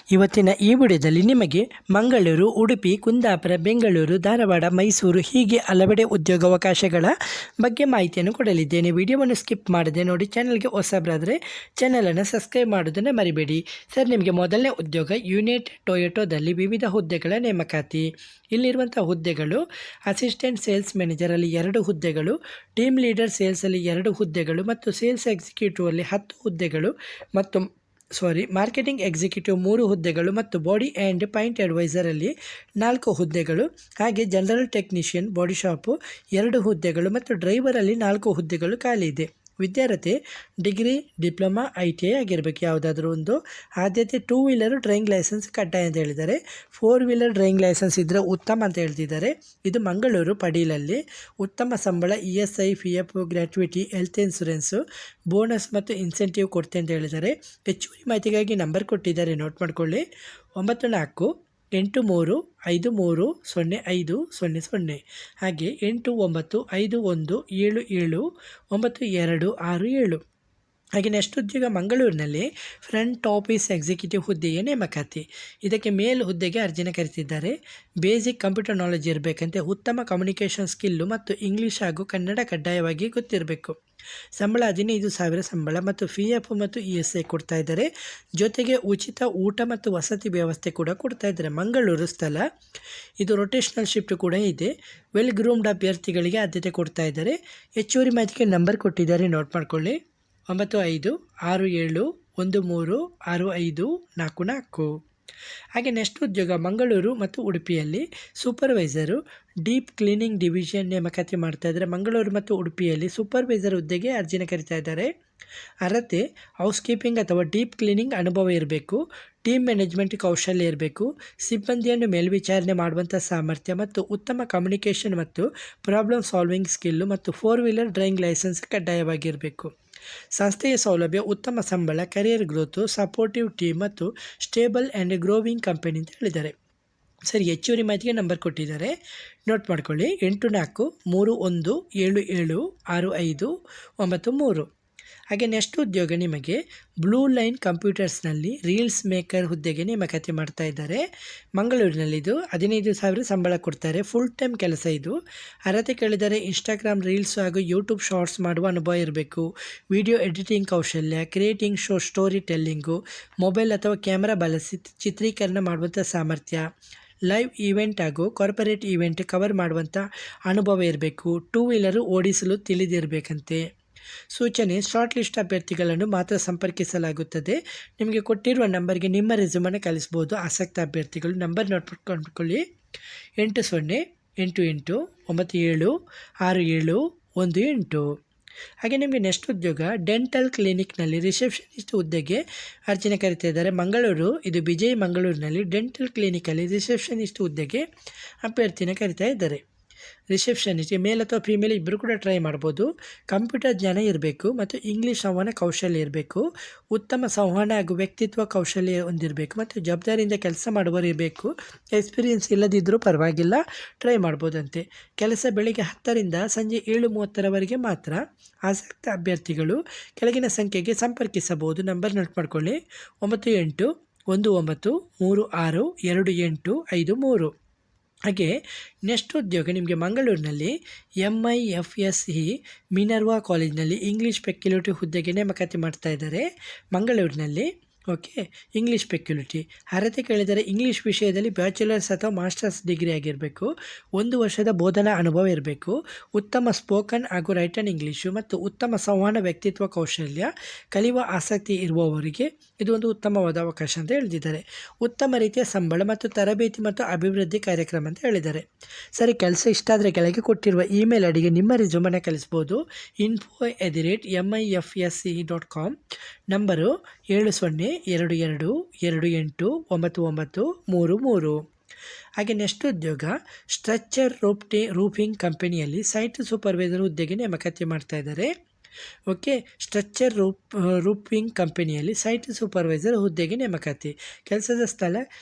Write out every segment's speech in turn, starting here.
ಇವತ್ತಿನ ಈ ವಿಡಿಯೋದಲ್ಲಿ ನಿಮಗೆ ಮಂಗಳೂರು, ಉಡುಪಿ, ಕುಂದಾಪುರ, ಬೆಂಗಳೂರು, ಧಾರವಾಡ, ಮೈಸೂರು ಹೀಗೆ ಹಲವೆಡೆ ಉದ್ಯೋಗಾವಕಾಶಗಳ ಬಗ್ಗೆ ಮಾಹಿತಿಯನ್ನು ಕೊಡಲಿದ್ದೇನೆ. ವಿಡಿಯೋವನ್ನು ಸ್ಕಿಪ್ ಮಾಡದೆ ನೋಡಿ. ಚಾನಲ್ಗೆ ಹೊಸಬರಾದರೆ ಚಾನಲನ್ನು ಸಬ್ಸ್ಕ್ರೈಬ್ ಮಾಡೋದನ್ನು ಮರಿಬೇಡಿ. ಸರ್, ನಿಮಗೆ ಮೊದಲನೇ ಉದ್ಯೋಗ ಯುನೈಟೆಡ್ ಟೊಯೋಟೋದಲ್ಲಿ ವಿವಿಧ ಹುದ್ದೆಗಳ ನೇಮಕಾತಿ. ಇಲ್ಲಿರುವಂಥ ಹುದ್ದೆಗಳು ಅಸಿಸ್ಟೆಂಟ್ ಸೇಲ್ಸ್ ಮ್ಯಾನೇಜರಲ್ಲಿ 2 ಹುದ್ದೆಗಳು, ಟೀಮ್ ಲೀಡರ್ ಸೇಲ್ಸಲ್ಲಿ 2 ಹುದ್ದೆಗಳು ಮತ್ತು ಸೇಲ್ಸ್ ಎಕ್ಸಿಕ್ಯೂಟಿವ್ ಅಲ್ಲಿ 10 ಹುದ್ದೆಗಳು ಮತ್ತು ಮಾರ್ಕೆಟಿಂಗ್ ಎಕ್ಸಿಕ್ಯೂಟಿವ್ 3 ಹುದ್ದೆಗಳು ಮತ್ತು ಬಾಡಿ ಆ್ಯಂಡ್ ಪೈಂಟ್ ಅಡ್ವೈಸರಲ್ಲಿ 4 ಹುದ್ದೆಗಳು, ಹಾಗೆ ಜನರಲ್ ಟೆಕ್ನಿಷಿಯನ್ ಬಾಡಿ ಶಾಪು 2 ಹುದ್ದೆಗಳು ಮತ್ತು ಡ್ರೈವರಲ್ಲಿ 4 ಹುದ್ದೆಗಳು ಖಾಲಿ ಇದೆ. ವಿದ್ಯಾರ್ಥಿ ಡಿಗ್ರಿ, ಡಿಪ್ಲೊಮಾ, ITI ಆಗಿರಬೇಕು ಯಾವುದಾದ್ರೂ ಒಂದು. ಆದ್ಯತೆ 2 ವೀಲರ್ ಡ್ರೈವಿಂಗ್ ಲೈಸೆನ್ಸ್ ಕಡ್ಡಾಯ ಅಂತ ಹೇಳಿದ್ದಾರೆ. 4 ವೀಲರ್ ಡ್ರೈವಿಂಗ್ ಲೈಸೆನ್ಸ್ ಇದ್ದರೆ ಉತ್ತಮ ಅಂತ ಹೇಳ್ತಿದ್ದಾರೆ. ಇದು ಮಂಗಳೂರು ಪಡೀಲಲ್ಲಿ. ಉತ್ತಮ ಸಂಬಳ, ESI, PF, gratuity, health insurance, bonus ಮತ್ತು ಇನ್ಸೆಂಟಿವ್ ಕೊಡ್ತೆ ಅಂತ ಹೇಳಿದ್ದಾರೆ. ಹೆಚ್ಚುವರಿ ಮಾಹಿತಿಗಾಗಿ ನಂಬರ್ ಕೊಟ್ಟಿದ್ದಾರೆ, ನೋಟ್ ಮಾಡ್ಕೊಳ್ಳಿ. 9485350500 ಹಾಗೆ 8951779267. ಹಾಗೆ ನೆಕ್ಸ್ಟ್ ಉದ್ಯೋಗ ಮಂಗಳೂರಿನಲ್ಲಿ ಫ್ರಂಟ್ ಆಫೀಸ್ ಎಕ್ಸಿಕ್ಯೂಟಿವ್ ಹುದ್ದೆಯ ನೇಮಕಾತಿ. ಇದಕ್ಕೆ ಮೇಲ್ ಹುದ್ದೆಗೆ ಅರ್ಜಿನ ಕರೆಸಿದ್ದಾರೆ. ಬೇಸಿಕ್ ಕಂಪ್ಯೂಟರ್ ನಾಲೆಜ್ ಇರಬೇಕಂತೆ. ಉತ್ತಮ ಕಮ್ಯುನಿಕೇಷನ್ ಸ್ಕಿಲ್ಲು ಮತ್ತು ಇಂಗ್ಲೀಷ್ ಹಾಗೂ ಕನ್ನಡ ಕಡ್ಡಾಯವಾಗಿ ಗೊತ್ತಿರಬೇಕು. ಸಂಬಳ 15,000 ಸಂಬಳ ಮತ್ತು PF ಮತ್ತು ESI ಕೊಡ್ತಾ ಇದ್ದಾರೆ. ಜೊತೆಗೆ ಉಚಿತ ಊಟ ಮತ್ತು ವಸತಿ ವ್ಯವಸ್ಥೆ ಕೂಡ ಕೊಡ್ತಾ ಇದ್ದಾರೆ. ಮಂಗಳೂರು ಸ್ಥಳ. ಇದು ರೊಟೇಷನಲ್ ಶಿಫ್ಟ್ ಕೂಡ ಇದೆ. ವೆಲ್ ಗ್ರೂಮ್ಡ್ ಅಭ್ಯರ್ಥಿಗಳಿಗೆ ಆದ್ಯತೆ ಕೊಡ್ತಾ ಇದ್ದಾರೆ. ಹೆಚ್ಚುವರಿ ಮಾಹಿತಿಗೆ ನಂಬರ್ ಕೊಟ್ಟಿದ್ದಾರೆ, ನೋಟ್ ಮಾಡ್ಕೊಳ್ಳಿ. 9567136544. ಹಾಗೆ ನೆಕ್ಸ್ಟ್ ಉದ್ಯೋಗ ಮಂಗಳೂರು ಮತ್ತು ಉಡುಪಿಯಲ್ಲಿ ಸೂಪರ್ವೈಸರು ಡೀಪ್ ಕ್ಲೀನಿಂಗ್ ಡಿವಿಷನ್ ನೇಮಕಾತಿ ಮಾಡ್ತಾ ಇದ್ದಾರೆ. ಮಂಗಳೂರು ಮತ್ತು ಉಡುಪಿಯಲ್ಲಿ ಸೂಪರ್ವೈಸರ್ ಹುದ್ದೆಗೆ ಅರ್ಜಿನ ಕರೀತಾ ಇದ್ದಾರೆ. ಅರ್ಹತೆ ಹೌಸ್ ಕೀಪಿಂಗ್ ಅಥವಾ ಡೀಪ್ ಕ್ಲೀನಿಂಗ್ ಅನುಭವ ಇರಬೇಕು. ಟೀಮ್ ಮ್ಯಾನೇಜ್ಮೆಂಟ್ ಕೌಶಲ್ಯ ಇರಬೇಕು. ಸಿಬ್ಬಂದಿಯನ್ನು ಮೇಲ್ವಿಚಾರಣೆ ಮಾಡುವಂಥ ಸಾಮರ್ಥ್ಯ ಮತ್ತು ಉತ್ತಮ ಕಮ್ಯುನಿಕೇಷನ್ ಮತ್ತು ಪ್ರಾಬ್ಲಮ್ ಸಾಲ್ವಿಂಗ್ ಸ್ಕಿಲ್ಲು ಮತ್ತು 4 ವೀಲರ್ ಡ್ರೈವಿಂಗ್ ಲೈಸೆನ್ಸ್ ಕಡ್ಡಾಯವಾಗಿರಬೇಕು. ಸಂಸ್ಥೆಯ ಸೌಲಭ್ಯ, ಉತ್ತಮ ಸಂಬಳ, ಕರಿಯರ್ ಗ್ರೋತು, ಸಪೋರ್ಟಿವ್ ಟೀಮ್ ಮತ್ತು ಸ್ಟೇಬಲ್ ಆ್ಯಂಡ್ ಗ್ರೋವಿಂಗ್ ಕಂಪನಿ ಅಂತ ಹೇಳಿದ್ದಾರೆ. ಸರಿ, ಹೆಚ್ಚುವರಿ ಮಾಹಿತಿಗೆ ನಂಬರ್ ಕೊಟ್ಟಿದ್ದಾರೆ, ನೋಟ್ ಮಾಡ್ಕೊಳ್ಳಿ. 8431776593. ಹಾಗೆ ನೆಕ್ಸ್ಟ್ ಉದ್ಯೋಗ ನಿಮಗೆ ಬ್ಲೂ ಲೈನ್ ಕಂಪ್ಯೂಟರ್ಸ್ನಲ್ಲಿ ರೀಲ್ಸ್ ಮೇಕರ್ ಹುದ್ದೆಗೆ ನೇಮಕಾತಿ ಮಾಡ್ತಾ ಇದ್ದಾರೆ. ಮಂಗಳೂರಿನಲ್ಲಿದು 15,000 ಸಂಬಳ ಕೊಡ್ತಾರೆ. ಫುಲ್ ಟೈಮ್ ಕೆಲಸ ಇದು. ಅರ್ಹತೆ ಕೇಳಿದರೆ ಇನ್ಸ್ಟಾಗ್ರಾಮ್ ರೀಲ್ಸ್ ಹಾಗೂ ಯೂಟ್ಯೂಬ್ ಶಾರ್ಟ್ಸ್ ಮಾಡುವ ಅನುಭವ ಇರಬೇಕು. ವಿಡಿಯೋ ಎಡಿಟಿಂಗ್ ಕೌಶಲ್ಯ, ಕ್ರಿಯೇಟಿಂಗ್ ಸ್ಟೋರಿ ಟೆಲ್ಲಿಂಗು, ಮೊಬೈಲ್ ಅಥವಾ ಕ್ಯಾಮ್ರಾ ಬಳಸಿ ಚಿತ್ರೀಕರಣ ಮಾಡುವಂಥ ಸಾಮರ್ಥ್ಯ, ಲೈವ್ ಈವೆಂಟ್ ಹಾಗೂ ಕಾರ್ಪೊರೇಟ್ ಈವೆಂಟ್ ಕವರ್ ಮಾಡುವಂಥ ಅನುಭವ ಇರಬೇಕು. 2 ವೀಲರು ಓಡಿಸಲು ತಿಳಿದಿರಬೇಕಂತೆ. ಸೂಚನೆ: ಶಾರ್ಟ್ ಲಿಸ್ಟ್ ಅಭ್ಯರ್ಥಿಗಳನ್ನು ಮಾತ್ರ ಸಂಪರ್ಕಿಸಲಾಗುತ್ತದೆ. ನಿಮಗೆ ಕೊಟ್ಟಿರುವ ನಂಬರ್ಗೆ ನಿಮ್ಮ ರೆಸ್ಯೂಮನ್ನು ಕಳಿಸ್ಬೋದು. ಆಸಕ್ತ ಅಭ್ಯರ್ಥಿಗಳು ನಂಬರ್ ನೋಟ್ ಮಾಡ್ಕೊಳ್ಳಿ. 8088976718. ಹಾಗೆ ನಿಮಗೆ ನೆಕ್ಸ್ಟ್ ಉದ್ಯೋಗ ಡೆಂಟಲ್ ಕ್ಲಿನಿಕ್ನಲ್ಲಿ ರಿಸೆಪ್ಷನಿಸ್ಟ್ ಹುದ್ದೆಗೆ ಅರ್ಜಿನ ಕರೀತಾ ಇದ್ದಾರೆ. ಮಂಗಳೂರು, ಇದು ವಿಜಯ್ ಮಂಗಳೂರಿನಲ್ಲಿ ಡೆಂಟಲ್ ಕ್ಲಿನಿಕಲ್ಲಿ ರಿಸೆಪ್ಷನಿಸ್ಟ್ ಹುದ್ದೆಗೆ ಅಭ್ಯರ್ಥಿನ ಕರೀತಾ ಇದ್ದಾರೆ. ರಿಸೆಪ್ಷನಿಸ್ಟ್ ಮೇಲ್ ಅಥವಾ ಫೀಮೇಲ್ ಇಬ್ಬರು ಕೂಡ ಟ್ರೈ ಮಾಡ್ಬೋದು. ಕಂಪ್ಯೂಟರ್ ಜ್ಞಾನ ಇರಬೇಕು ಮತ್ತು ಇಂಗ್ಲೀಷ್ ಸಂವಹನ ಕೌಶಲ್ಯ ಇರಬೇಕು. ಉತ್ತಮ ಸಂವಹನ ಹಾಗೂ ವ್ಯಕ್ತಿತ್ವ ಕೌಶಲ್ಯ ಹೊಂದಿರಬೇಕು ಮತ್ತು ಜವಾಬ್ದಾರಿಯಿಂದ ಕೆಲಸ ಮಾಡುವವರು ಇರಬೇಕು. ಎಕ್ಸ್ಪೀರಿಯನ್ಸ್ ಇಲ್ಲದಿದ್ದರೂ ಪರವಾಗಿಲ್ಲ, ಟ್ರೈ ಮಾಡ್ಬೋದಂತೆ. ಕೆಲಸ ಬೆಳಿಗ್ಗೆ 10ರಿಂದ ಸಂಜೆ 7:30ರವರೆಗೆ ಮಾತ್ರ. ಆಸಕ್ತ ಅಭ್ಯರ್ಥಿಗಳು ಕೆಳಗಿನ ಸಂಖ್ಯೆಗೆ ಸಂಪರ್ಕಿಸಬಹುದು. ನಂಬರ್ ನೋಟ್ ಮಾಡ್ಕೊಳ್ಳಿ. 9819362853. ಹಾಗೆ ನೆಕ್ಸ್ಟ್ ಉದ್ಯೋಗ ನಿಮಗೆ ಮಂಗಳೂರಿನಲ್ಲಿ MIFSE ಮಿನರ್ವಾ ಕಾಲೇಜಿನಲ್ಲಿ ಇಂಗ್ಲೀಷ್ ಫೆಕ್ಯುಲಿಟಿ ಹುದ್ದೆಗೆ ನೇಮಕಾತಿ ಮಾಡ್ತಾ ಇದ್ದಾರೆ. ಮಂಗಳೂರಿನಲ್ಲಿ ಇಂಗ್ಲೀಷ್ ಫೆಕ್ಯುಲಿಟಿ. ಅರ್ಹತೆ ಕೇಳಿದರೆ ಇಂಗ್ಲೀಷ್ ವಿಷಯದಲ್ಲಿ ಬ್ಯಾಚುಲರ್ಸ್ ಅಥವಾ ಮಾಸ್ಟರ್ಸ್ ಡಿಗ್ರಿ ಆಗಿರಬೇಕು. 1 ವರ್ಷದ ಬೋಧನಾ ಅನುಭವ ಇರಬೇಕು. ಉತ್ತಮ ಸ್ಪೋಕನ್ ಹಾಗೂ ರೈಟನ್ ಇಂಗ್ಲೀಷು ಮತ್ತು ಉತ್ತಮ ಸಂವಹನ ವ್ಯಕ್ತಿತ್ವ ಕೌಶಲ್ಯ ಕಲಿಯುವ ಆಸಕ್ತಿ ಇರುವವರಿಗೆ ಇದು ಒಂದು ಉತ್ತಮವಾದ ಅವಕಾಶ ಅಂತ ಹೇಳಿದ್ದಾರೆ. ಉತ್ತಮ ರೀತಿಯ ಸಂಬಳ ಮತ್ತು ತರಬೇತಿ ಮತ್ತು ಅಭಿವೃದ್ಧಿ ಕಾರ್ಯಕ್ರಮ ಅಂತ ಹೇಳಿದ್ದಾರೆ. ಸರಿ, ಕೆಲಸ ಇಷ್ಟ ಆದರೆ ಕೆಳಗೆ ಕೊಟ್ಟಿರುವ ಇಮೇಲ್ ಐಡಿಗೆ ನಿಮ್ಮ ರೆಸ್ಯೂಮನ್ನು ಕಳಿಸ್ಬೋದು. info@mifse.com. ನಂಬರು 7022289933. ಹಾಗೆ ನೆಕ್ಸ್ಟ್ ಉದ್ಯೋಗ ಸ್ಟ್ರಕ್ಚರ್ ರೂಫಿಂಗ್ ಕಂಪನಿಯಲ್ಲಿ ಸೈಟ್ ಸೂಪರ್ವೈಸರ್ ಹುದ್ದೆಗೆ ನೇಮಕಾತಿ ಮಾಡ್ತಾ ಇದ್ದಾರೆ. ಸ್ಟ್ರಕ್ಚರ್ ರೂಫಿಂಗ್ ಕಂಪನಿಯಲ್ಲಿ ಸೈಟ್ ಸೂಪರ್ವೈಸರ್ ಹುದ್ದೆಗೆ ನೇಮಕಾತಿ. ಕೆಲಸದ ಸ್ಥಳ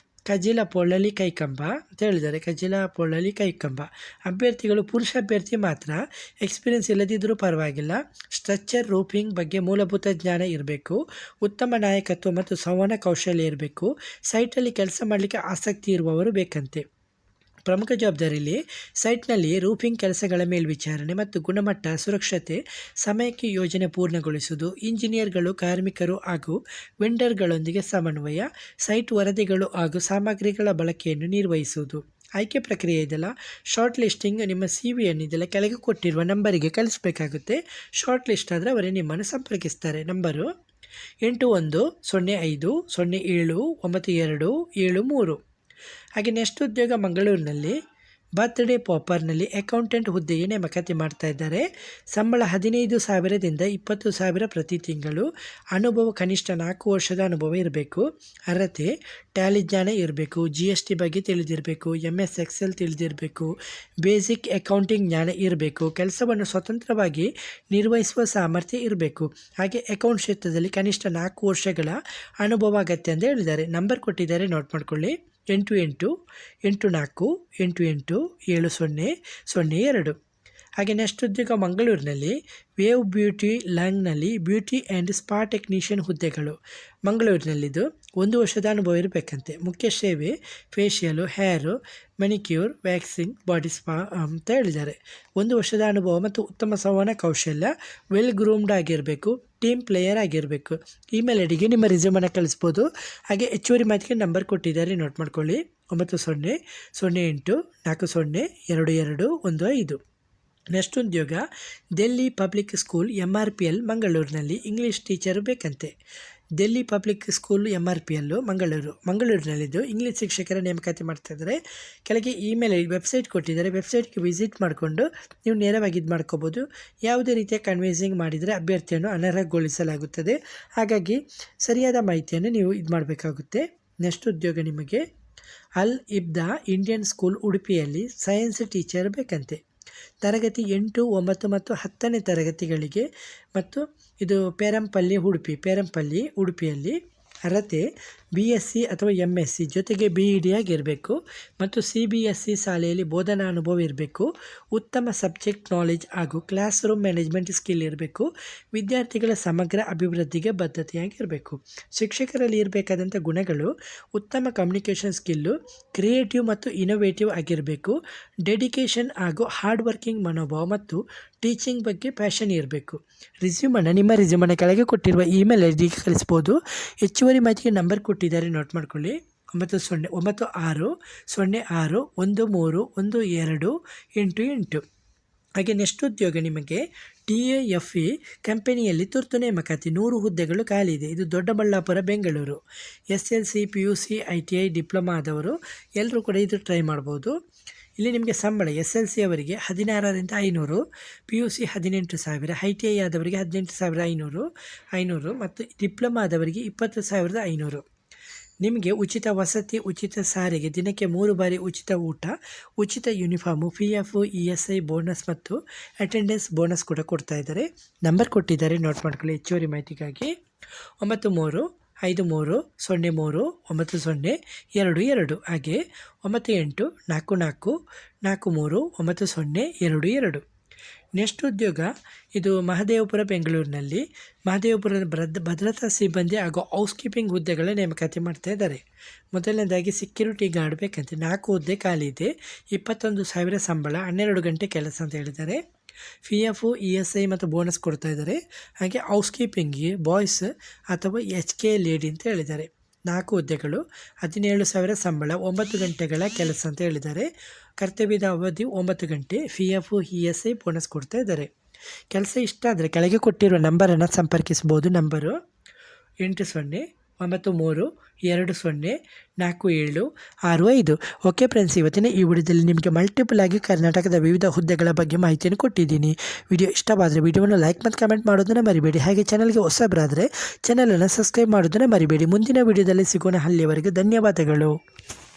ಕಜಿಲ ಪೊಳ್ಳಲಿ ಕೈಕಂಬ ಅಂತ ಹೇಳಿದ್ದಾರೆ. ಕಜಿಲ ಪೊಳ್ಳಲಿ ಕೈಕಂಬ. ಅಭ್ಯರ್ಥಿಗಳು ಪುರುಷ ಅಭ್ಯರ್ಥಿ ಮಾತ್ರ. ಎಕ್ಸ್ಪೀರಿಯೆನ್ಸ್ ಇಲ್ಲದಿದ್ದರೂ ಪರವಾಗಿಲ್ಲ. ಸ್ಟ್ರಕ್ಚರ್ ರೂಫಿಂಗ್ ಬಗ್ಗೆ ಮೂಲಭೂತ ಜ್ಞಾನ ಇರಬೇಕು. ಉತ್ತಮ ನಾಯಕತ್ವ ಮತ್ತು ಸಂವಹನ ಕೌಶಲ್ಯ ಇರಬೇಕು. ಸೈಟಲ್ಲಿ ಕೆಲಸ ಮಾಡಲಿಕ್ಕೆ ಆಸಕ್ತಿ ಇರುವವರು ಬೇಕಂತೆ. ಪ್ರಮುಖ ಜವಾಬ್ದಾರಿಯಲ್ಲಿ ಸೈಟ್ನಲ್ಲಿ ರೂಫಿಂಗ್ ಕೆಲಸಗಳ ಮೇಲ್ವಿಚಾರಣೆ ಮತ್ತು ಗುಣಮಟ್ಟ, ಸುರಕ್ಷತೆ, ಸಮಯಕ್ಕೆ ಯೋಜನೆ ಪೂರ್ಣಗೊಳಿಸುವುದು, ಇಂಜಿನಿಯರ್ಗಳು, ಕಾರ್ಮಿಕರು ಹಾಗೂ ವೆಂಡರ್ಗಳೊಂದಿಗೆ ಸಮನ್ವಯ, ಸೈಟ್ ವರದಿಗಳು ಹಾಗೂ ಸಾಮಗ್ರಿಗಳ ಬಳಕೆಯನ್ನು ನಿರ್ವಹಿಸುವುದು. ಆಯ್ಕೆ ಪ್ರಕ್ರಿಯೆ ಇದೆಲ್ಲ. ಶಾರ್ಟ್ ಲಿಸ್ಟಿಂಗ್ ನಿಮ್ಮ CV ಇದೆಲ್ಲ ಕೆಳಗೆ ಕೊಟ್ಟಿರುವ ನಂಬರಿಗೆ ಕಳಿಸ್ಬೇಕಾಗುತ್ತೆ. ಶಾರ್ಟ್ ಲಿಸ್ಟ್ ಆದರೆ ಅವರೇ ನಿಮ್ಮನ್ನು ಸಂಪರ್ಕಿಸ್ತಾರೆ. ನಂಬರು 8105079273. ಹಾಗೆ ನೆಕ್ಸ್ಟ್ ಉದ್ಯೋಗ ಮಂಗಳೂರಿನಲ್ಲಿ ಬರ್ತ್ಡೇ ಪಾಪರ್ನಲ್ಲಿ ಅಕೌಂಟೆಂಟ್ ಹುದ್ದೆಗೆ ನೇಮಕಾತಿ ಮಾಡ್ತಾ ಇದ್ದಾರೆ. ಸಂಬಳ 15,000ದಿಂದ 20,000 ಪ್ರತಿ ತಿಂಗಳು. ಅನುಭವ ಕನಿಷ್ಠ 4 ವರ್ಷದ ಅನುಭವ ಇರಬೇಕು. ಅರ್ಹತೆ ಟ್ಯಾಲಿ ಜ್ಞಾನ ಇರಬೇಕು, GST ಬಗ್ಗೆ ತಿಳಿದಿರಬೇಕು, MS Excel ತಿಳಿದಿರಬೇಕು, ಬೇಸಿಕ್ ಅಕೌಂಟಿಂಗ್ ಜ್ಞಾನ ಇರಬೇಕು. ಕೆಲಸವನ್ನು ಸ್ವತಂತ್ರವಾಗಿ ನಿರ್ವಹಿಸುವ ಸಾಮರ್ಥ್ಯ ಇರಬೇಕು. ಹಾಗೆ ಅಕೌಂಟ್ ಕ್ಷೇತ್ರದಲ್ಲಿ ಕನಿಷ್ಠ 4 ವರ್ಷಗಳ ಅನುಭವ ಅಗತ್ಯ ಅಂತ ಹೇಳಿದ್ದಾರೆ. ನಂಬರ್ ಕೊಟ್ಟಿದ್ದಾರೆ, ನೋಟ್ ಮಾಡ್ಕೊಳ್ಳಿ. 8888887002. ಹಾಗೆ ನೆಕ್ಸ್ಟ್ ಉದ್ಯೋಗ ಮಂಗಳೂರಿನಲ್ಲಿ ವೇವ್ ಬ್ಯೂಟಿ ಲಾಂಗ್ನಲ್ಲಿ ಬ್ಯೂಟಿ ಆ್ಯಂಡ್ ಸ್ಪಾ ಟೆಕ್ನಿಷಿಯನ್ ಹುದ್ದೆಗಳು. ಮಂಗಳೂರಿನಲ್ಲಿದ್ದು 1 ವರ್ಷದ ಅನುಭವ ಇರಬೇಕಂತೆ. ಮುಖ್ಯ ಸೇವೆ facial, hair, manicure, waxing, body spa ಅಂತ ಹೇಳಿದ್ದಾರೆ. 1 ವರ್ಷದ ಅನುಭವ ಮತ್ತು ಉತ್ತಮ ಸಂವಹನ ಕೌಶಲ್ಯ, ವೆಲ್ ಗ್ರೂಮ್ಡ್ ಆಗಿರಬೇಕು, ಟೀಮ್ ಪ್ಲೇಯರ್ ಆಗಿರಬೇಕು. ಇಮೇಲ್ ಐಡಿಗೆ ನಿಮ್ಮ ರಿಸ್ಯೂಮನ್ನು ಕಳಿಸ್ಬೋದು. ಹಾಗೆ ಹೆಚ್ಚುವರಿ ಮಾಹಿತಿಗೆ ನಂಬರ್ ಕೊಟ್ಟಿದ್ದಾರೆ, ನೋಟ್ ಮಾಡ್ಕೊಳ್ಳಿ. 9008402215. ನೆಕ್ಸ್ಟ್ ಉದ್ಯೋಗ ಡೆಲ್ಲಿ ಪಬ್ಲಿಕ್ ಸ್ಕೂಲ್ MRPL ಮಂಗಳೂರಿನಲ್ಲಿ ಇಂಗ್ಲೀಷ್ ಟೀಚರು ಬೇಕಂತೆ. ಡೆಲ್ಲಿ ಪಬ್ಲಿಕ್ ಸ್ಕೂಲ್ MRPL ಮಂಗಳೂರಿನಲ್ಲಿದ್ದು ಇಂಗ್ಲೀಷ್ ಶಿಕ್ಷಕರ ನೇಮಕಾತಿ ಮಾಡ್ತಾಯಿದ್ದಾರೆ. ಕೆಳಗೆ ಇಮೇಲ್ ವೆಬ್ಸೈಟ್ ಕೊಟ್ಟಿದ್ದಾರೆ. ವೆಬ್ಸೈಟ್ಗೆ ವಿಸಿಟ್ ಮಾಡಿಕೊಂಡು ನೀವು ನೇರವಾಗಿ ಇದು ಮಾಡ್ಕೋಬೋದು. ಯಾವುದೇ ರೀತಿಯ ಕನ್ವಿನ್ಸಿಂಗ್ ಮಾಡಿದರೆ ಅಭ್ಯರ್ಥಿಯನ್ನು ಅನರ್ಹಗೊಳಿಸಲಾಗುತ್ತದೆ. ಹಾಗಾಗಿ ಸರಿಯಾದ ಮಾಹಿತಿಯನ್ನು ನೀವು ಇದು ಮಾಡಬೇಕಾಗುತ್ತೆ. ನೆಕ್ಸ್ಟ್ ಉದ್ಯೋಗ ನಿಮಗೆ ಅಲ್ ಇಬ್ದಾ ಇಂಡಿಯನ್ ಸ್ಕೂಲ್ ಉಡುಪಿಯಲ್ಲಿ ಸೈನ್ಸ್ ಟೀಚರ್ ಬೇಕಂತೆ. ತರಗತಿ 8, 9 ಮತ್ತು 10ನೇ ತರಗತಿಗಳಿಗೆ ಮತ್ತು ಇದು ಪೇರಂಪಲ್ಲಿ ಉಡುಪಿಯಲ್ಲಿ. ಅರ್ಹತೆ BSc ಅಥವಾ MSc ಜೊತೆಗೆ BEd ಆಗಿರಬೇಕು ಮತ್ತು CBSE ಶಾಲೆಯಲ್ಲಿ ಬೋಧನಾ ಅನುಭವ ಇರಬೇಕು. ಉತ್ತಮ ಸಬ್ಜೆಕ್ಟ್ ನಾಲೆಜ್ ಹಾಗೂ ಕ್ಲಾಸ್ ರೂಮ್ ಮ್ಯಾನೇಜ್ಮೆಂಟ್ ಸ್ಕಿಲ್ ಇರಬೇಕು. ವಿದ್ಯಾರ್ಥಿಗಳ ಸಮಗ್ರ ಅಭಿವೃದ್ಧಿಗೆ ಬದ್ಧತೆಯಾಗಿರಬೇಕು. ಶಿಕ್ಷಕರಲ್ಲಿ ಇರಬೇಕಾದಂಥ ಗುಣಗಳು ಉತ್ತಮ ಕಮ್ಯುನಿಕೇಷನ್ ಸ್ಕಿಲ್ಲು, ಕ್ರಿಯೇಟಿವ್ ಮತ್ತು ಇನೋವೇಟಿವ್ ಆಗಿರಬೇಕು, ಡೆಡಿಕೇಶನ್ ಹಾಗೂ ಹಾರ್ಡ್ ವರ್ಕಿಂಗ್ ಮನೋಭಾವ ಮತ್ತು ಟೀಚಿಂಗ್ ಬಗ್ಗೆ ಪ್ಯಾಷನ್ ಇರಬೇಕು. ನಿಮ್ಮ ರಿಸ್ಯೂಮನ್ನು ಕೆಳಗೆ ಕೊಟ್ಟಿರುವ ಇಮೇಲ್ ಐಡಿಗೆ ಕಳಿಸ್ಬೋದು. ಹೆಚ್ಚುವರಿ ಮಾಹಿತಿಗೆ ನಂಬರ್ ಕೊಟ್ಟಿದ್ದಾರೆ, ನೋಟ್ ಮಾಡ್ಕೊಳ್ಳಿ. 9096131288. ಹಾಗೆ ನೆಕ್ಸ್ಟ್ ಉದ್ಯೋಗ ನಿಮಗೆ TAFE ಕಂಪನಿಯಲ್ಲಿ ತುರ್ತು ನೇಮಕಾತಿ 100 ಹುದ್ದೆಗಳು ಖಾಲಿ ಇದೆ. ಇದು Doddaballapura, Bengaluru. SLC, PUC, ITI, diploma ಆದವರು ಎಲ್ಲರೂ ಕೂಡ ಇದು ಟ್ರೈ ಮಾಡ್ಬೋದು. ಇಲ್ಲಿ ನಿಮಗೆ ಸಂಬಳ SLC ಅವರಿಗೆ 16,500, PUC 18,000, ITI ಆದವರಿಗೆ 18,500 ಮತ್ತು ಡಿಪ್ಲೊಮಾ ಆದವರಿಗೆ 20,500. ನಿಮಗೆ ಉಚಿತ ವಸತಿ, ಉಚಿತ ಸಾರಿಗೆ, ದಿನಕ್ಕೆ 3 ಬಾರಿ ಉಚಿತ ಊಟ, ಉಚಿತ ಯೂನಿಫಾರ್ಮು, PF, ESI ಬೋನಸ್ ಮತ್ತು ಅಟೆಂಡೆನ್ಸ್ ಬೋನಸ್ ಕೂಡ ಕೊಡ್ತಾ ಇದ್ದಾರೆ. ನಂಬರ್ ಕೊಟ್ಟಿದ್ದಾರೆ, ನೋಟ್ ಮಾಡ್ಕೊಳ್ಳಿ ಹೆಚ್ಚುವರಿ ಮಾಹಿತಿಗಾಗಿ. 9350309022. ಹಾಗೆ 9844439022. ನೆಕ್ಸ್ಟ್ ಉದ್ಯೋಗ ಇದು ಮಹದೇವಪುರ, ಬೆಂಗಳೂರಿನಲ್ಲಿ ಮಹದೇವಪುರದ ಭದ್ರತಾ ಸಿಬ್ಬಂದಿ ಹಾಗೂ ಹೌಸ್ಕೀಪಿಂಗ್ ಹುದ್ದೆಗಳ ನೇಮಕಾತಿ ಮಾಡ್ತಾ ಇದ್ದಾರೆ. ಮೊದಲನೇದಾಗಿ ಸೆಕ್ಯೂರಿಟಿ ಗಾರ್ಡ್ ಬೇಕಂತೆ. 4 ಹುದ್ದೆ ಖಾಲಿ ಇದೆ. 21,000 ಸಂಬಳ, 12 ಗಂಟೆ ಕೆಲಸ ಅಂತ ಹೇಳಿದ್ದಾರೆ. PF, ESI ಮತ್ತು ಬೋನಸ್ ಕೊಡ್ತಾ ಇದ್ದಾರೆ. ಹಾಗೆ ಹೌಸ್ಕೀಪಿಂಗ್ಗೆ ಬಾಯ್ಸ್ ಅಥವಾ HK ಲೇಡಿ ಅಂತ ಹೇಳಿದ್ದಾರೆ. 4 ಹುದ್ದೆಗಳು, 17,000 ಸಂಬಳ, 9 ಗಂಟೆಗಳ ಕೆಲಸ ಅಂತ ಹೇಳಿದ್ದಾರೆ. ಕರ್ತವ್ಯದ ಅವಧಿ 9 ಗಂಟೆ. PF, ESI ಬೋನಸ್ ಕೊಡ್ತಾ ಇದ್ದಾರೆ. ಕೆಲಸ ಇಷ್ಟ ಆದರೆ ಕೆಳಗೆ ಕೊಟ್ಟಿರುವ ನಂಬರನ್ನು ಸಂಪರ್ಕಿಸ್ಬೋದು. ನಂಬರು 8093204765. ಓಕೆ ಫ್ರೆಂಡ್ಸ್, ಇವತ್ತಿನ ಈ ವಿಡಿಯೋದಲ್ಲಿ ನಿಮಗೆ ಮಲ್ಟಿಪಲ್ ಆಗಿ ಕರ್ನಾಟಕದ ವಿವಿಧ ಹುದ್ದೆಗಳ ಬಗ್ಗೆ ಮಾಹಿತಿಯನ್ನು ಕೊಟ್ಟಿದ್ದೀನಿ. ವಿಡಿಯೋ ಇಷ್ಟವಾದರೆ ವಿಡಿಯೋವನ್ನು ಲೈಕ್ ಮತ್ತು ಕಮೆಂಟ್ ಮಾಡೋದನ್ನು ಮರಿಬೇಡಿ. ಹಾಗೆ ಚಾನಲ್ಗೆ ಹೊಸಬರಾದರೆ ಚಾನಲನ್ನು ಸಬ್ಸ್ಕ್ರೈಬ್ ಮಾಡೋದನ್ನು ಮರಿಬೇಡಿ. ಮುಂದಿನ ವಿಡಿಯೋದಲ್ಲಿ ಸಿಗೋಣ. ಅಲ್ಲಿಯವರೆಗೂ ಧನ್ಯವಾದಗಳು.